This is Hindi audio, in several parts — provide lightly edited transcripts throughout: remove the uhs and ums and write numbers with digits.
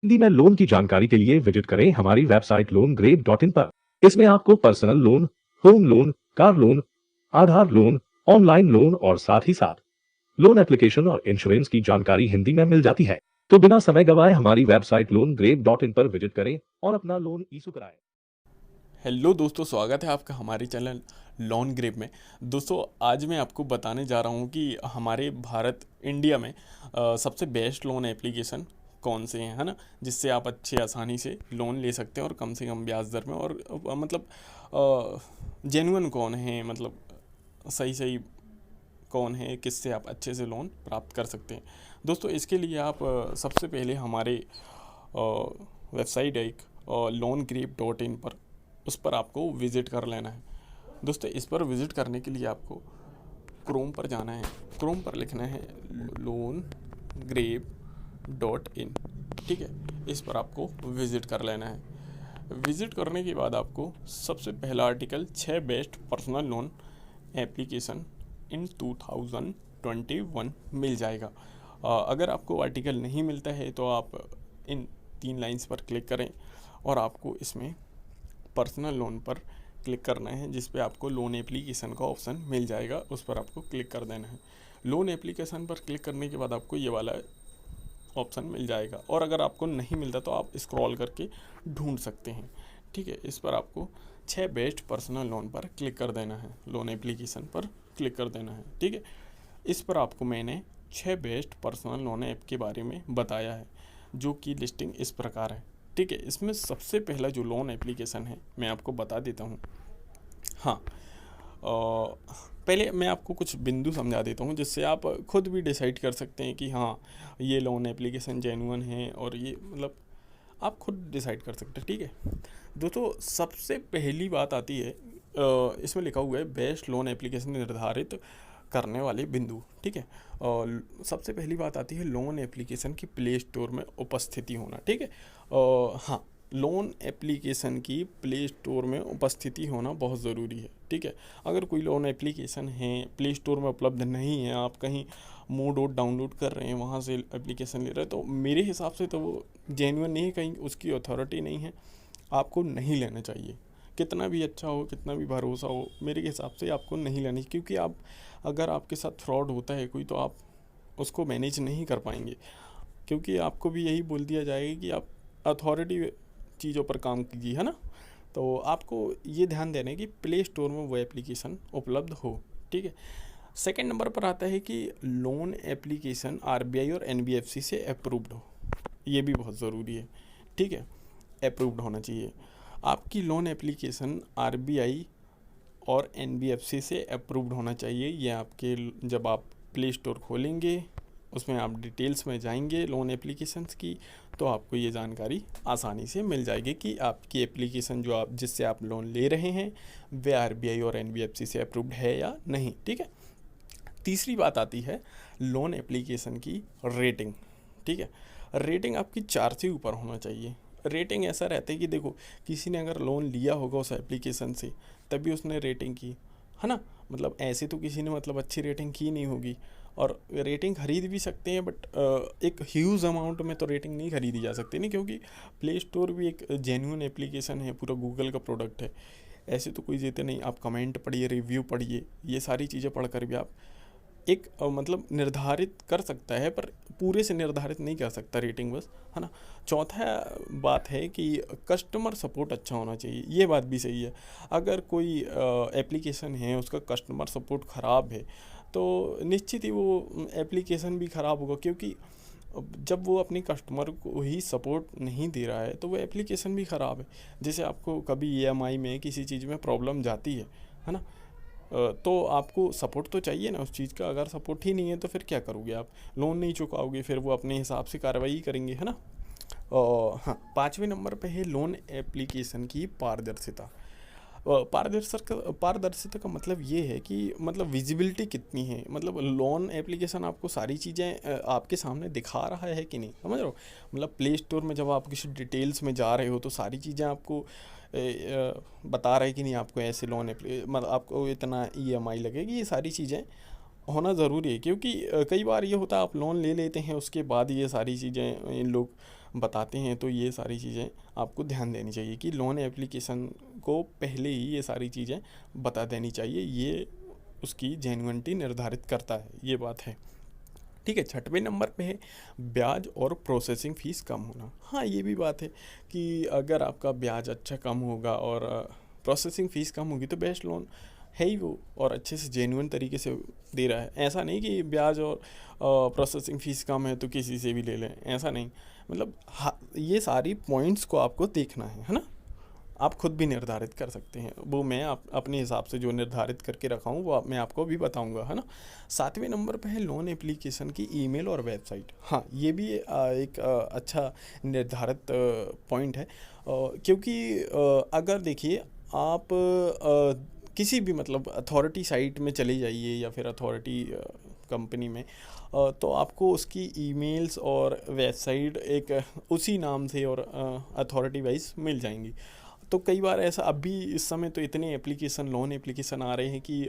हिंदी में लोन की जानकारी के लिए विजिट करें हमारी वेबसाइट loangrade.in पर। इसमें आपको personal loan, home loan, car loan, Aadhaar loan, online loan और साथ ही साथ लोन एप्लीकेशन और इंश्योरेंस की जानकारी हिंदी में मिल जाती है। तो बिना समय गवाए हमारी वेबसाइट loangrade.in पर विजिट करें और अपना लोन इशू कराएं। हेलो दोस्तों, स्वागत है आपका हमारे चैनल लोन ग्रेप में। दोस्तों, आज मैं आपको बताने जा रहा हूँ कि हमारे भारत इंडिया में सबसे बेस्ट लोन एप्लीकेशन कौन से हैं, है ना, जिससे आप अच्छे आसानी से लोन ले सकते हैं और कम से कम ब्याज दर में। और मतलब जेन्युइन कौन है, मतलब सही सही कौन है, किससे आप अच्छे से लोन प्राप्त कर सकते हैं। दोस्तों, इसके लिए आप सबसे पहले हमारे वेबसाइट है एक loangrep.in पर, उस पर आपको विज़िट कर लेना है। दोस्तों, इस पर विज़िट करने के लिए आपको क्रोम पर जाना है। क्रोम पर लिखना है loangrep.in। ठीक है, इस पर आपको विज़िट कर लेना है। विज़िट करने के बाद आपको सबसे पहला article 6 best personal loan application इन 2021 मिल जाएगा। अगर आपको आर्टिकल नहीं मिलता है तो आप इन 3 लाइंस पर क्लिक करें और आपको इसमें पर्सनल लोन पर क्लिक करना है, जिस पे आपको लोन एप्लीकेशन का ऑप्शन मिल जाएगा। उस पर आपको क्लिक कर देना है। लोन एप्लीकेशन पर क्लिक करने के बाद आपको ये वाला ऑप्शन मिल जाएगा, और अगर आपको नहीं मिलता तो आप स्क्रॉल करके ढूंढ सकते हैं। ठीक है, इस पर आपको 6 बेस्ट पर्सनल लोन पर क्लिक कर देना है, लोन एप्लीकेशन पर क्लिक कर देना है। ठीक है, इस पर आपको मैंने 6 बेस्ट पर्सनल लोन ऐप के बारे में बताया है, जो कि लिस्टिंग इस प्रकार है। ठीक है, इसमें सबसे पहला जो लोन एप्लीकेशन है मैं आपको बता देता हूँ। हाँ, पहले मैं आपको कुछ बिंदु समझा देता हूँ, जिससे आप खुद भी डिसाइड कर सकते हैं कि हाँ, ये लोन एप्लीकेशन जेन्युइन है, और ये मतलब आप खुद डिसाइड कर सकते हैं। ठीक है, दोस्तों, सबसे पहली बात आती है, इसमें लिखा हुआ है बेस्ट लोन एप्लीकेशन निर्धारित करने वाले बिंदु। ठीक है, और सबसे पहली बात आती है लोन एप्लीकेशन की प्ले स्टोर में उपस्थिति होना। ठीक है, हाँ, लोन एप्लीकेशन की प्ले स्टोर में उपस्थिति होना बहुत ज़रूरी है। ठीक है, अगर कोई लोन एप्लीकेशन है प्ले स्टोर में उपलब्ध नहीं है, आप कहीं मोड और डाउनलोड कर रहे हैं, वहाँ से एप्लीकेशन ले रहे हैं, तो मेरे हिसाब से तो वो जेन्युइन नहीं है, कहीं उसकी अथॉरिटी नहीं है, आपको नहीं लेना चाहिए। कितना भी अच्छा हो, कितना भी भरोसा हो, मेरे हिसाब से आपको नहीं लेनी, क्योंकि आप अगर आपके साथ फ्रॉड होता है कोई, तो आप उसको मैनेज नहीं कर पाएंगे, क्योंकि आपको भी यही बोल दिया जाएगा कि आप अथॉरिटी चीज़ों पर काम कीजिए, है ना। तो आपको ये ध्यान देना है कि प्ले स्टोर में वो एप्लीकेशन उपलब्ध हो। ठीक है, सेकंड नंबर पर आता है कि लोन एप्लीकेशन आरबीआई और एनबीएफसी से अप्रूव्ड हो। ये भी बहुत ज़रूरी है। ठीक है, अप्रूव्ड होना चाहिए। आपकी लोन एप्लीकेशन आरबीआई और एनबीएफसी से अप्रूव्ड होना चाहिए। ये आपके जब आप प्ले स्टोर खोलेंगे, उसमें आप डिटेल्स में जाएंगे लोन एप्लीकेशंस की, तो आपको ये जानकारी आसानी से मिल जाएगी कि आपकी एप्लीकेशन जो आप जिससे आप लोन ले रहे हैं वे आरबीआई और एनबीएफसी से अप्रूव्ड है या नहीं। ठीक है, तीसरी बात आती है लोन एप्लीकेशन की रेटिंग। ठीक है, रेटिंग आपकी 4 से ऊपर होना चाहिए। रेटिंग ऐसा रहता है कि देखो, किसी ने अगर लोन लिया होगा उस एप्लीकेशन से, तभी उसने रेटिंग की, है ना। मतलब ऐसे तो किसी ने मतलब अच्छी रेटिंग की नहीं होगी। और रेटिंग खरीद भी सकते हैं, बट एक ह्यूज अमाउंट में तो रेटिंग नहीं खरीदी जा सकती नहीं, क्योंकि प्ले स्टोर भी एक जेन्युइन एप्लीकेशन है, पूरा गूगल का प्रोडक्ट है। ऐसे तो कोई देते नहीं। आप कमेंट पढ़िए, रिव्यू पढ़िए, ये सारी चीज़ें पढ़कर भी आप एक मतलब निर्धारित कर सकता है, पर पूरे से निर्धारित नहीं कर सकता रेटिंग बस, है ना। चौथा बात है कि कस्टमर सपोर्ट अच्छा होना चाहिए। ये बात भी सही है। अगर कोई एप्लीकेशन है उसका कस्टमर सपोर्ट ख़राब है, तो निश्चित ही वो एप्लीकेशन भी ख़राब होगा, क्योंकि जब वो अपने कस्टमर को ही सपोर्ट नहीं दे रहा है तो वो एप्लीकेशन भी ख़राब है। जैसे आपको कभी ईएमआई में किसी चीज़ में प्रॉब्लम जाती है ना, तो आपको सपोर्ट तो चाहिए ना उस चीज़ का। अगर सपोर्ट ही नहीं है तो फिर क्या करोगे आप, लोन नहीं चुकाओगे, फिर वो अपने हिसाब से कार्रवाई करेंगे, है ना। हाँ, 5वें नंबर पे है लोन एप्लीकेशन की पारदर्शिता। पारदर्शिता का मतलब ये है कि मतलब विजिबिलिटी कितनी है, मतलब लोन एप्लीकेशन आपको सारी चीज़ें आपके सामने दिखा रहा है कि नहीं, समझ रहे हो। मतलब प्ले स्टोर में जब आप किसी डिटेल्स में जा रहे हो तो सारी चीज़ें आपको बता रहा है कि नहीं, आपको ऐसे लोन मतलब आपको इतना ईएमआई लगेगी, ये सारी चीज़ें होना ज़रूरी है। क्योंकि कई बार ये होता है आप लोन ले लेते हैं, उसके बाद ये सारी चीज़ें इन लोग बताते हैं, तो ये सारी चीज़ें आपको ध्यान देनी चाहिए कि लोन एप्लीकेशन को पहले ही ये सारी चीज़ें बता देनी चाहिए। ये उसकी जेन्युइनिटी निर्धारित करता है, ये बात है। ठीक है, छठवें नंबर पे है ब्याज और प्रोसेसिंग फ़ीस कम होना। हाँ, ये भी बात है कि अगर आपका ब्याज अच्छा कम होगा और प्रोसेसिंग फ़ीस कम होगी तो बेस्ट लोन है ही वो, और अच्छे से जेन्युइन तरीके से दे रहा है। ऐसा नहीं कि ब्याज और प्रोसेसिंग फ़ीस कम है तो किसी से भी ले लें, ऐसा नहीं। मतलब ये सारी पॉइंट्स को आपको देखना है ना। आप खुद भी निर्धारित कर सकते हैं, वो मैं अपने हिसाब से जो निर्धारित करके रखा हूँ वो मैं आपको भी बताऊँगा, है ना। 7वें नंबर पे है लोन एप्लीकेशन की ईमेल और वेबसाइट। हाँ, ये भी एक अच्छा निर्धारित पॉइंट है, क्योंकि अगर देखिए आप किसी भी मतलब अथॉरिटी साइट में चले जाइए या फिर अथॉरिटी कंपनी में, तो आपको उसकी ईमेल्स और वेबसाइट एक उसी नाम से और अथॉरिटी वाइज मिल जाएंगी। तो कई बार ऐसा, अभी इस समय तो इतने एप्लीकेशन, लोन एप्लीकेशन आ रहे हैं कि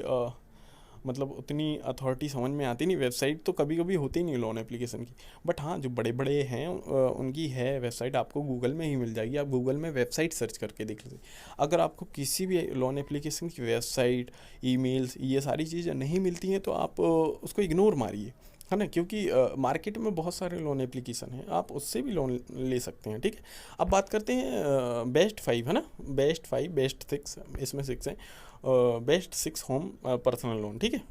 मतलब उतनी अथॉरिटी समझ में आती नहीं। वेबसाइट तो कभी कभी होती नहीं लोन एप्लीकेशन की, बट हाँ जो बड़े बड़े हैं उनकी है वेबसाइट, आपको गूगल में ही मिल जाएगी। आप गूगल में वेबसाइट सर्च करके देख लीजिए। अगर आपको किसी भी लोन एप्लीकेशन की वेबसाइट, ईमेल्स, ये सारी चीज़ें नहीं मिलती हैं तो आप उसको इग्नोर मारिए, है ना, क्योंकि मार्केट में बहुत सारे लोन एप्लीकेशन हैं, आप उससे भी लोन ले सकते हैं। ठीक है, अब बात करते हैं बेस्ट 5, है ना, बेस्ट 5, बेस्ट 6, इसमें 6 हैं, बेस्ट 6 होम पर्सनल लोन। ठीक है,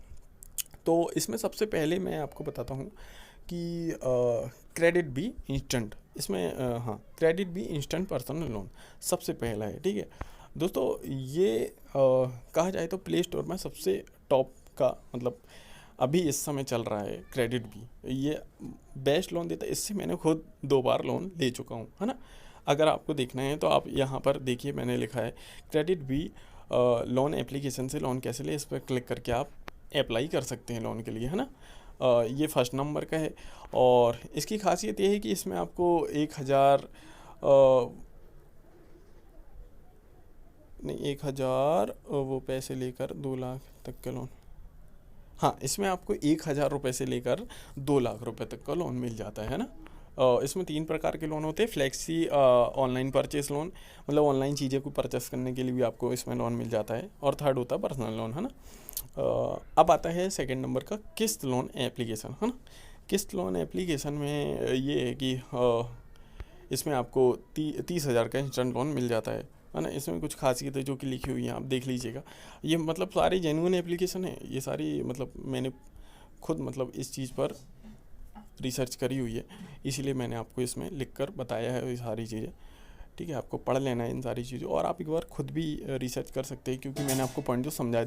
तो इसमें सबसे पहले मैं आपको बताता हूँ कि क्रेडिट बी इंस्टेंट, इसमें हाँ, credit bee instant personal loan सबसे पहला है। ठीक है दोस्तों, ये कहा जाए तो प्ले स्टोर में सबसे टॉप का, मतलब अभी इस समय चल रहा है क्रेडिट बी, ये बेस्ट लोन देता है। इससे मैंने खुद 2 बार लोन ले चुका हूँ, है ना। अगर आपको देखना है तो आप यहाँ पर देखिए, मैंने लिखा है क्रेडिट बी लोन एप्लीकेशन से लोन कैसे ले, इस पर क्लिक करके आप अप्लाई कर सकते हैं लोन के लिए, है ना। ये फर्स्ट नंबर का है, और इसकी खासियत ये है कि इसमें आपको 1000 वो पैसे लेकर 2 लाख तक का लोन, हाँ, इसमें आपको 1000 रुपये से लेकर 2 लाख रुपए तक का लोन मिल जाता है ना। इसमें 3 प्रकार के लोन होते हैं। फ्लेक्सी ऑनलाइन परचेस लोन, मतलब ऑनलाइन चीज़ें को परचेस करने के लिए भी आपको इसमें लोन मिल जाता है, और थर्ड होता है पर्सनल लोन, है ना। अब आता है सेकंड नंबर का किस्त लोन एप्लीकेशन, है ना। किस्त लोन एप्लीकेशन में ये है कि इसमें आपको 30,000 का इंस्टेंट लोन मिल जाता है ना। इसमें कुछ खासियत है जो कि लिखी हुई है, आप देख लीजिएगा। ये मतलब सारी जेन्युइन एप्लीकेशन है ये सारी, मतलब मैंने खुद मतलब इस चीज़ पर रिसर्च करी हुई है, इसीलिए मैंने आपको इसमें लिखकर बताया है ये सारी चीज़ें। ठीक है, आपको पढ़ लेना है इन सारी चीज़ों, और आप एक बार खुद भी रिसर्च कर सकते हैं, क्योंकि मैंने आपको पॉइंट जो समझा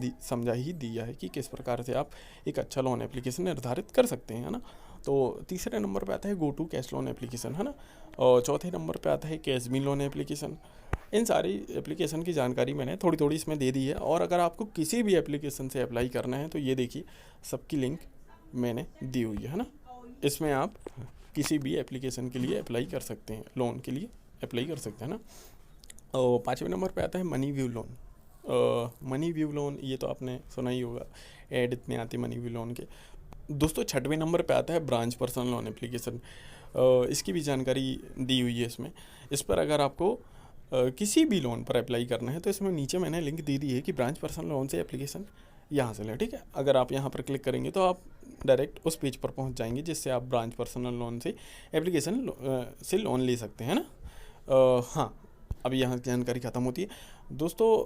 ही दिया है कि किस प्रकार से आप एक अच्छा लोन एप्लीकेशन निर्धारित कर सकते हैं, है ना। तो तीसरे नंबर पे आता है go to cash loan application, है ना, और चौथे नंबर पे आता है कैश बी लोन एप्लीकेशन। इन सारी एप्लीकेशन की जानकारी मैंने थोड़ी थोड़ी इसमें दे दी है, और अगर आपको किसी भी एप्लीकेशन से अप्लाई करना है तो ये देखिए सबकी लिंक मैंने दी हुई है ना। इसमें आप किसी भी एप्लीकेशन के लिए अप्लाई कर सकते हैं, लोन के लिए अप्लाई कर सकते हैं ना। और 5वें नंबर पे आता है money view loan. Money view loan ये तो आपने सुना ही होगा, ऐड इतने आते मनी व्यू लोन के। दोस्तों 6वें नंबर पे आता है ब्रांच पर्सनल लोन एप्लीकेशन। इसकी भी जानकारी दी हुई है इसमें। इस पर अगर आपको किसी भी लोन पर अप्लाई करना है तो इसमें नीचे मैंने लिंक दे दी है कि ब्रांच पर्सनल लोन से एप्लीकेशन यहाँ से लें। ठीक है, अगर आप यहाँ पर क्लिक करेंगे तो आप डायरेक्ट उस पेज पर पहुँच जाएंगे, जिससे आप ब्रांच पर्सनल लोन से एप्लीकेशन से लोन ले सकते हैं ना। हाँ, अब यहाँ जानकारी ख़त्म होती है। दोस्तों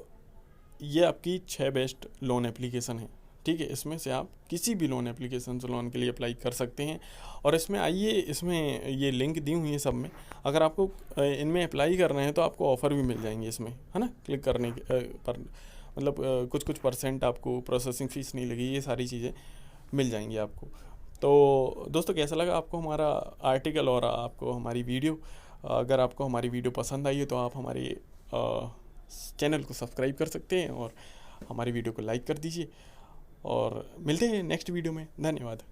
ये आपकी 6 बेस्ट लोन एप्लीकेशन है। ठीक है, इसमें से आप किसी भी लोन एप्लीकेशन से लोन के लिए अप्लाई कर सकते हैं। और इसमें आइए, इसमें ये लिंक दी हुई है सब में, अगर आपको इनमें अप्लाई करना है तो आपको ऑफ़र भी मिल जाएंगे इसमें, है ना। क्लिक करने पर मतलब कुछ परसेंट आपको प्रोसेसिंग फ़ीस नहीं लगेगी, ये सारी चीज़ें मिल जाएंगी आपको। तो दोस्तों कैसा लगा आपको हमारा आर्टिकल और आपको हमारी वीडियो? अगर आपको हमारी वीडियो पसंद आई है तो आप हमारे चैनल को सब्सक्राइब कर सकते हैं और हमारी वीडियो को लाइक कर दीजिए, और मिलते हैं नेक्स्ट वीडियो में। धन्यवाद।